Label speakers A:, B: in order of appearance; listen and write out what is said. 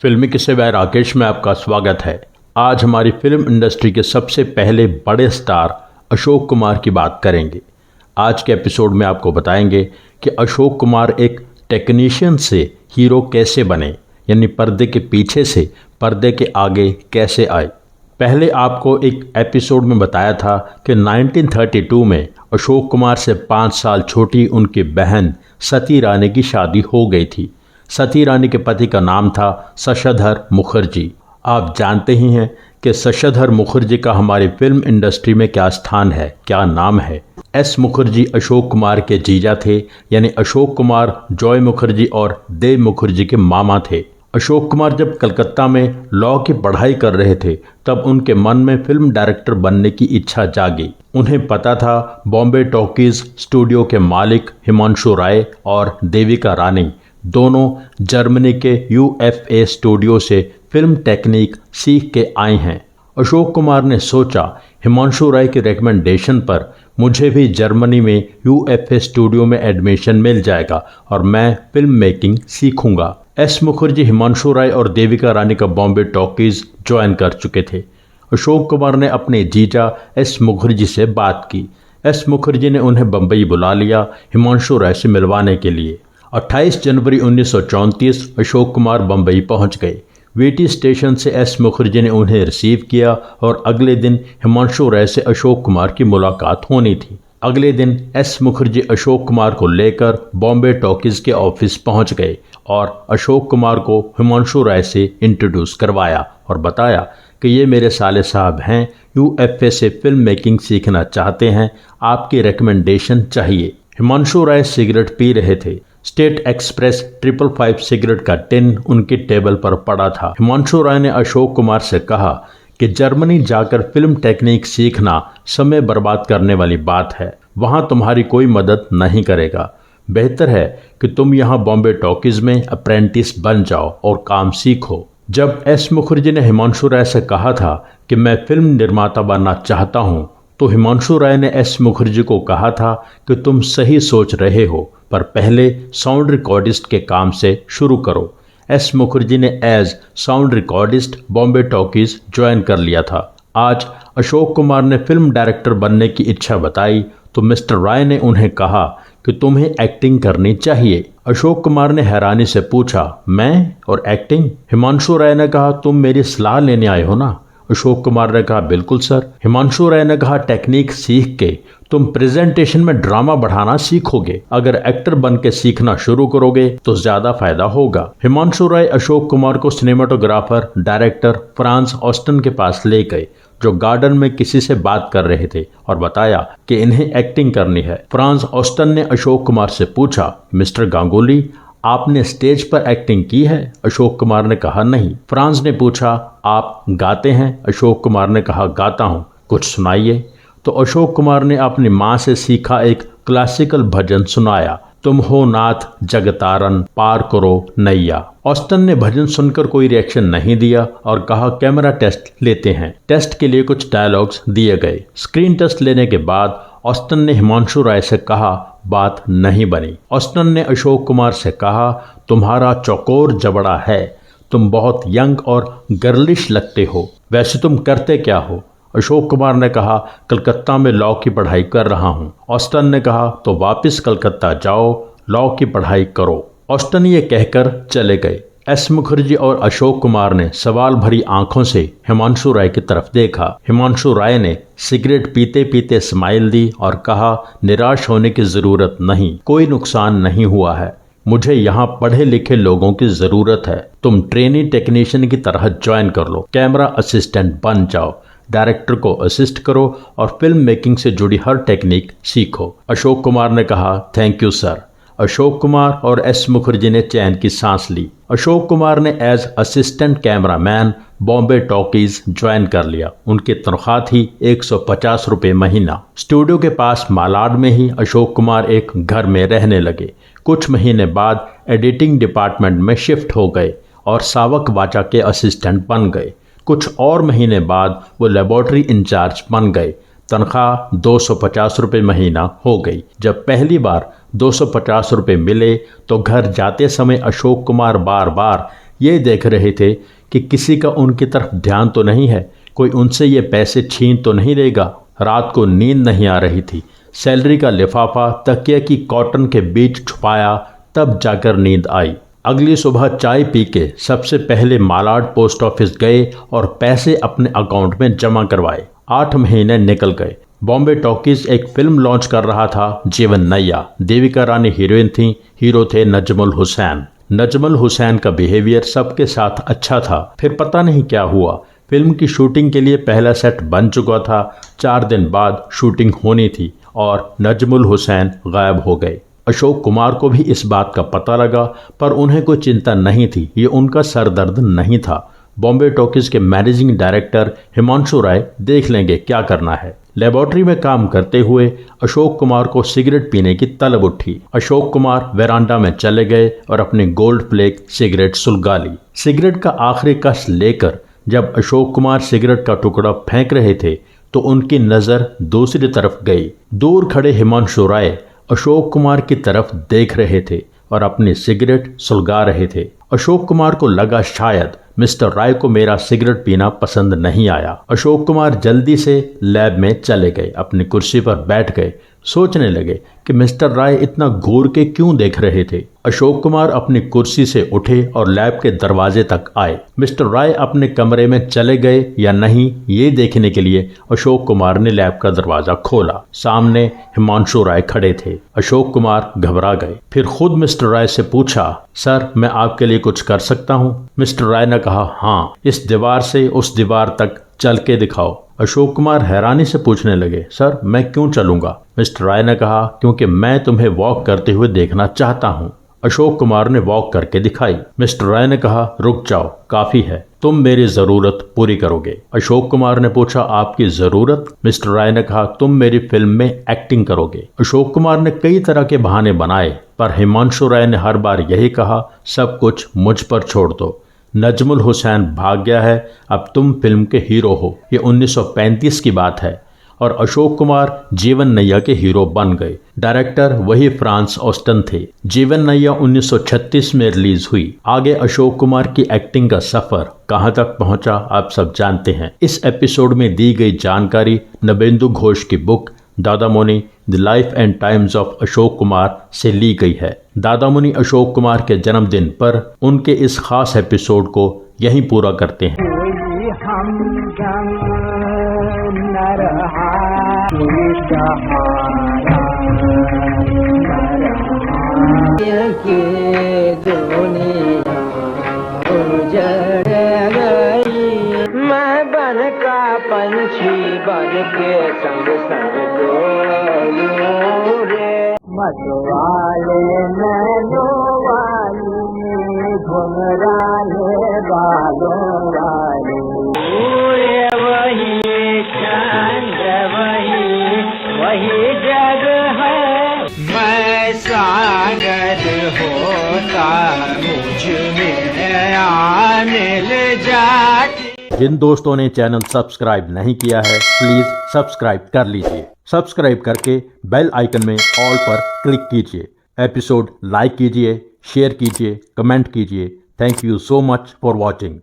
A: फिल्मी किस्से बाय राकेश में आपका स्वागत है। आज हमारी फिल्म इंडस्ट्री के सबसे पहले बड़े स्टार अशोक कुमार की बात करेंगे। आज के एपिसोड में आपको बताएंगे कि अशोक कुमार एक टेक्नीशियन से हीरो कैसे बने, यानी पर्दे के पीछे से पर्दे के आगे कैसे आए। पहले आपको एक एपिसोड में बताया था कि 1932 में अशोक कुमार से 5 साल छोटी उनकी बहन सती रानी की शादी हो गई थी। सती रानी के पति का नाम था शशधर मुखर्जी। आप जानते ही हैं कि शशधर मुखर्जी का हमारी फिल्म इंडस्ट्री में क्या स्थान है, क्या नाम है। एस मुखर्जी अशोक कुमार के जीजा थे, यानी अशोक कुमार जॉय मुखर्जी और देव मुखर्जी के मामा थे। अशोक कुमार जब कलकत्ता में लॉ की पढ़ाई कर रहे थे तब उनके मन में फिल्म डायरेक्टर बनने की इच्छा जागी। उन्हें पता था बॉम्बे टॉकीज स्टूडियो के मालिक हिमांशु राय और देविका रानी दोनों जर्मनी के UFA स्टूडियो से फिल्म टेक्निक सीख के आए हैं। अशोक कुमार ने सोचा हिमांशु राय के रिकमेंडेशन पर मुझे भी जर्मनी में UFA स्टूडियो में एडमिशन मिल जाएगा और मैं फिल्म मेकिंग सीखूंगा। एस मुखर्जी हिमांशु राय और देविका रानी का बॉम्बे टॉकीज ज्वाइन कर चुके थे। अशोक कुमार ने अपने जीजा एस मुखर्जी से बात की। एस मुखर्जी ने उन्हें बम्बई बुला लिया हिमांशु राय से मिलवाने के लिए। 28 जनवरी 1934 अशोक कुमार बम्बई पहुंच गए। वीटी स्टेशन से एस मुखर्जी ने उन्हें रिसीव किया और अगले दिन हिमांशु राय से अशोक कुमार की मुलाकात होनी थी। अगले दिन एस मुखर्जी अशोक कुमार को लेकर बॉम्बे टॉकीज के ऑफिस पहुंच गए और अशोक कुमार को हिमांशु राय से इंट्रोड्यूस करवाया और बताया कि ये मेरे साले साहब हैं, UFA से फिल्म मेकिंग सीखना चाहते हैं, आपकी रिकमेंडेशन चाहिए। हिमांशु राय सिगरेट पी रहे थे। स्टेट एक्सप्रेस 555 सिगरेट का टिन उनकी टेबल पर पड़ा था। हिमांशु राय ने अशोक कुमार से कहा कि जर्मनी जाकर फिल्म टेक्निक सीखना समय बर्बाद करने वाली बात है, वहां तुम्हारी कोई मदद नहीं करेगा। बेहतर है कि तुम यहां बॉम्बे टॉकीज में अप्रेंटिस बन जाओ और काम सीखो। जब एस मुखर्जी ने हिमांशु राय से कहा था कि मैं फिल्म निर्माता बनना चाहता हूं, तो हिमांशु राय ने एस मुखर्जी को कहा था कि तुम सही सोच रहे हो, पर पहले साउंड रिकॉर्डिस्ट के काम से शुरू करो। एस मुखर्जी ने as sound recordist Bombay Talkies join कर लिया था। आज अशोक कुमार ने फिल्म डायरेक्टर बनने की इच्छा बताई तो मिस्टर राय ने उन्हें कहा कि तुम्हें एक्टिंग करनी चाहिए। अशोक कुमार ने हैरानी से पूछा, मैं और एक्टिंग? हिमांशु राय ने कहा, तुम मेरी सलाह लेने आए हो ना? अशोक कुमार ने कहा, बिल्कुल सर। हिमांशु राय ने कहा, टेक्निक सीख के तुम प्रेजेंटेशन में ड्रामा बढ़ाना सीखोगे। अगर एक्टर बन के सीखना शुरू करोगे तो ज्यादा फायदा होगा। हिमांशु राय अशोक कुमार को सिनेमाटोग्राफर डायरेक्टर फ्रांस ऑस्टन के पास ले गए, जो गार्डन में किसी से बात कर रहे थे, और बताया कि इन्हें एक्टिंग करनी है। फ्रांस ऑस्टन ने अशोक कुमार से पूछा, मिस्टर गांगुली, आपने स्टेज पर एक्टिंग की है? अशोक कुमार ने कहा, नहीं। फ्रांस ने पूछा, आप गाते हैं? अशोक कुमार ने कहा, गाता हूँ, कुछ सुनाइए। तो अशोक कुमार ने अपनी माँ से सीखा एक क्लासिकल भजन सुनाया, तुम हो नाथ जगतारन पार करो नैया। ऑस्टन ने भजन सुनकर कोई रिएक्शन नहीं दिया और कहा, कैमरा टेस्ट लेते हैं। टेस्ट के लिए कुछ डायलॉग्स दिए गए। स्क्रीन टेस्ट लेने के बाद ऑस्टन ने हिमांशु राय से कहा, बात नहीं बनी। ऑस्टन ने अशोक कुमार से कहा, तुम्हारा चौकोर जबड़ा है, तुम बहुत यंग और गर्लिश लगते हो, वैसे तुम करते क्या हो? अशोक कुमार ने कहा, कलकत्ता में लॉ की पढ़ाई कर रहा हूं। ऑस्टन ने कहा, तो वापस कलकत्ता जाओ, लॉ की पढ़ाई करो। ऑस्टन ये कहकर चले गए। एस मुखर्जी और अशोक कुमार ने सवाल भरी आंखों से हिमांशु राय की तरफ देखा। हिमांशु राय ने सिगरेट पीते पीते स्माइल दी और कहा, निराश होने की जरूरत नहीं, कोई नुकसान नहीं हुआ है, मुझे यहाँ पढ़े लिखे लोगों की जरूरत है, तुम ट्रेनी टेक्नीशियन की तरह ज्वाइन कर लो, कैमरा असिस्टेंट बन जाओ, डायरेक्टर को असिस्ट करो और फिल्म मेकिंग से जुड़ी हर टेक्निक सीखो। अशोक कुमार ने कहा, thank you sir. Ashok Kumar और एस मुखर्जी ने चैन की सांस ली। अशोक कुमार ने as assistant cameraman Bombay Talkies join कर लिया। उनकी तनख्वाह थी 150 रुपये महीना। स्टूडियो के पास मालाड में ही अशोक कुमार एक घर में रहने लगे। कुछ महीने बाद एडिटिंग डिपार्टमेंट में शिफ्ट हो गए और सावक वाचा के असिस्टेंट बन गए। कुछ और महीने बाद वो लेबोरेटरी इंचार्ज बन गए। तनख्वाह 250 रुपये महीना हो गई। जब पहली बार 250 रुपये मिले तो घर जाते समय अशोक कुमार बार बार ये देख रहे थे कि किसी का उनकी तरफ ध्यान तो नहीं है, कोई उनसे ये पैसे छीन तो नहीं लेगा। रात को नींद नहीं आ रही थी। सैलरी का लिफाफा तकिया की कॉटन के बीच छुपाया, तब जाकर नींद आई। अगली सुबह चाय पी के सबसे पहले मालाड पोस्ट ऑफिस गए और पैसे अपने अकाउंट में जमा करवाए। 8 महीने निकल गए। बॉम्बे टॉकीज एक फिल्म लॉन्च कर रहा था, जीवन नैया। देविका रानी हीरोइन थी, हीरो थे नजमुल हुसैन। नजमुल हुसैन का बिहेवियर सबके साथ अच्छा था। फिर पता नहीं क्या हुआ, फिल्म की शूटिंग के लिए पहला सेट बन चुका था। 4 दिन बाद शूटिंग होनी थी और नजमुल हुसैन गायब हो गए। अशोक कुमार को भी इस बात का पता लगा, पर उन्हें कोई चिंता नहीं थी, ये उनका सरदर्द नहीं था। बॉम्बे टॉकीज के मैनेजिंग डायरेक्टर हिमांशु राय देख लेंगे क्या करना है। लेबोरेटरी में काम करते हुए अशोक कुमार को सिगरेट पीने की तलब उठी। अशोक कुमार वेरांडा में चले गए और अपनी गोल्ड प्लेक सिगरेट सुलगा ली। सिगरेट का आखिरी कस लेकर जब अशोक कुमार सिगरेट का टुकड़ा फेंक रहे थे तो उनकी नज़र दूसरी तरफ गई। दूर खड़े हिमांशु राय अशोक कुमार की तरफ देख रहे थे और अपनी सिगरेट सुलगा रहे थे। अशोक कुमार को लगा शायद मिस्टर राय को मेरा सिगरेट पीना पसंद नहीं आया। अशोक कुमार जल्दी से लैब में चले गए, अपनी कुर्सी पर बैठ गए। सोचने लगे कि मिस्टर राय इतना घूर के क्यों देख रहे थे। अशोक कुमार अपनी कुर्सी से उठे और लैब के दरवाजे तक आए। मिस्टर राय अपने कमरे में चले गए या नहीं, ये देखने के लिए अशोक कुमार ने लैब का दरवाजा खोला। सामने हिमांशु राय खड़े थे। अशोक कुमार घबरा गए। फिर खुद मिस्टर राय से पूछा, सर मैं आपके लिए कुछ कर सकता हूँ? मिस्टर राय ने कहा, हाँ, इस दीवार से उस दीवार तक चल के दिखाओ। अशोक कुमार हैरानी से पूछने लगे, सर मैं क्यों चलूंगा? मिस्टर राय ने कहा, क्योंकि मैं तुम्हें वॉक करते हुए देखना चाहता हूँ। अशोक कुमार ने वॉक करके दिखाई। मिस्टर राय ने कहा, रुक जाओ, काफी है, तुम मेरी जरूरत पूरी करोगे। अशोक कुमार ने पूछा, आपकी जरूरत? मिस्टर राय ने कहा, तुम मेरी फिल्म में एक्टिंग करोगे। अशोक कुमार ने कई तरह के बहाने बनाए, पर हिमांशु राय ने हर बार यही कहा, सब कुछ मुझ पर छोड़ दो। नजमुल हुसैन भाग गया है, अब तुम फिल्म के हीरो हो। ये 1935 की बात है और अशोक कुमार जीवन नैया के हीरो बन गए। डायरेक्टर वही फ्रांस ऑस्टन थे। जीवन नैया 1936 में रिलीज हुई। आगे अशोक कुमार की एक्टिंग का सफर कहां तक पहुंचा आप सब जानते हैं। इस एपिसोड में दी गई जानकारी नबेंदु घोष की बुक दादा मुनि the life and times of Ashok Kumar से ली गई है। दादा मुनि अशोक कुमार के जन्मदिन पर उनके इस खास एपिसोड को यहीं पूरा करते हैं।
B: मैं बन का पंछी बन के संग संग डोलूं रे, मधुवाले नैनों वाली घुंघराले बालों वाली। वही चंद्र वही जग है, मैं सागर होता मुझ में आने जाती।
A: जिन दोस्तों ने चैनल सब्सक्राइब नहीं किया है, प्लीज सब्सक्राइब कर लीजिए। सब्सक्राइब करके बेल आइकन में ऑल पर क्लिक कीजिए। एपिसोड लाइक कीजिए, शेयर कीजिए, कमेंट कीजिए। Thank you so much for watching.